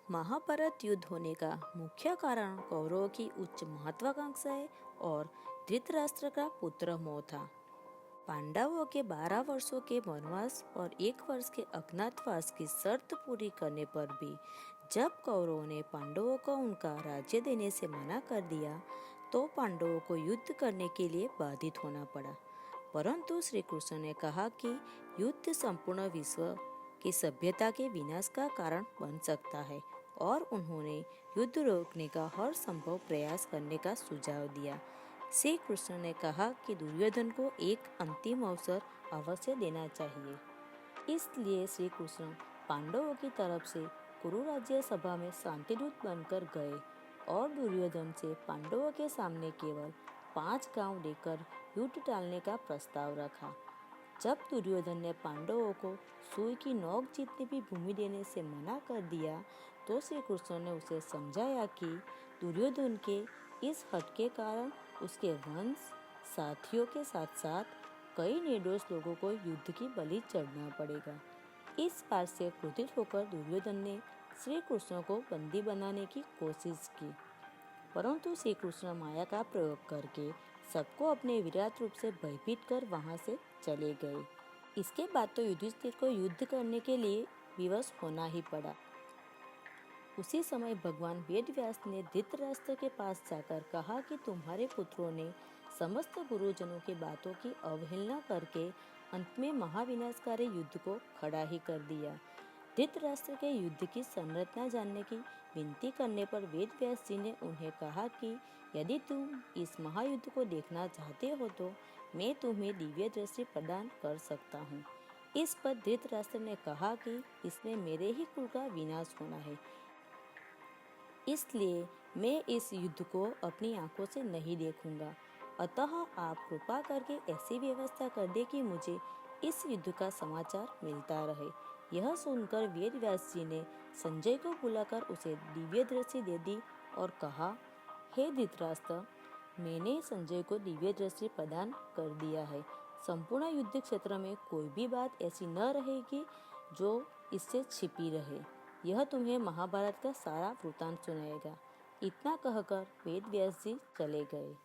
महाभारत युद्ध होने का मुख्य कारण कौरवों की उच्च महत्वाकांक्षाएं और धृतराष्ट्र का पुत्र मोह था। पांडवों के 12 वर्षों के वनवास और 1 वर्ष के अज्ञातवास की शर्त पूरी करने पर भी जब कौरवों ने पांडवों को उनका राज्य देने से मना कर दिया तो पांडवों को युद्ध करने के लिए बाधित होना पड़ा। परंतु श्री कृष्ण ने कहा कि युद्ध संपूर्ण विश्व की सभ्यता के विनाश का कारण बन सकता है और उन्होंने युद्ध रोकने का हर संभव प्रयास करने का सुझाव दिया। श्री कृष्ण ने कहा कि दुर्योधन को एक अंतिम अवसर अवश्य देना चाहिए। इसलिए श्री कृष्ण पांडवों की तरफ से कुरु राज्य सभा में शांतिदूत बनकर गए और दुर्योधन से पांडवों के सामने केवल 5 गांव लेकर युद्ध टालने का प्रस्ताव रखा। जब दुर्योधन ने पांडवों को सुई की नोक जितनी भी भूमि देने से मना कर दिया तो श्री कृष्ण ने उसे समझाया कि दुर्योधन के इस हट के कारण उसके वंश साथियों के साथ साथ कई निर्दोष लोगों को युद्ध की बलि चढ़ना पड़ेगा। इस बात से क्रोधित होकर दुर्योधन ने श्री कृष्ण को बंदी बनाने की कोशिश की, परंतु श्री कृष्ण माया का प्रयोग करके सबको अपने विराट रूप से भयभीत कर वहां से चले गए। इसके बाद तो युधिष्ठिर को युद्ध करने के लिए विवश होना ही पड़ा। उसी समय भगवान वेदव्यास ने धृतराष्ट्र के पास जाकर कहा कि तुम्हारे पुत्रों ने समस्त गुरुजनों की बातों की अवहेलना करके अंत में महाविनाशकारी युद्ध को खड़ा ही कर दिया। धृतराष्ट्र के युद्ध की संरचना जानने की विनती करने पर वेदव्यास जी ने उन्हें कहा कि यदि तुम इस महायुद्ध को देखना चाहते हो तो मैं तुम्हें दिव्य दृष्टि प्रदान कर सकता हूँ। इस पर धृतराष्ट्र ने कहा कि इसमें मेरे ही कुल का विनाश होना है, इसलिए मैं इस युद्ध को अपनी आंखों से नहीं देखूंगा। अतः आप कृपा करके ऐसी व्यवस्था कर दे कि मुझे इस युद्ध का समाचार मिलता रहे। यह सुनकर वेदव्यास जी ने संजय को बुलाकर उसे दिव्य दृष्टि दे दी और कहा, हे धृतराष्ट्र, मैंने संजय को दिव्य दृष्टि प्रदान कर दिया है। संपूर्ण युद्ध क्षेत्र में कोई भी बात ऐसी न रहेगी जो इससे छिपी रहे। यह तुम्हें महाभारत का सारा वृतांत सुनाएगा। इतना कहकर वेदव्यास जी चले गए।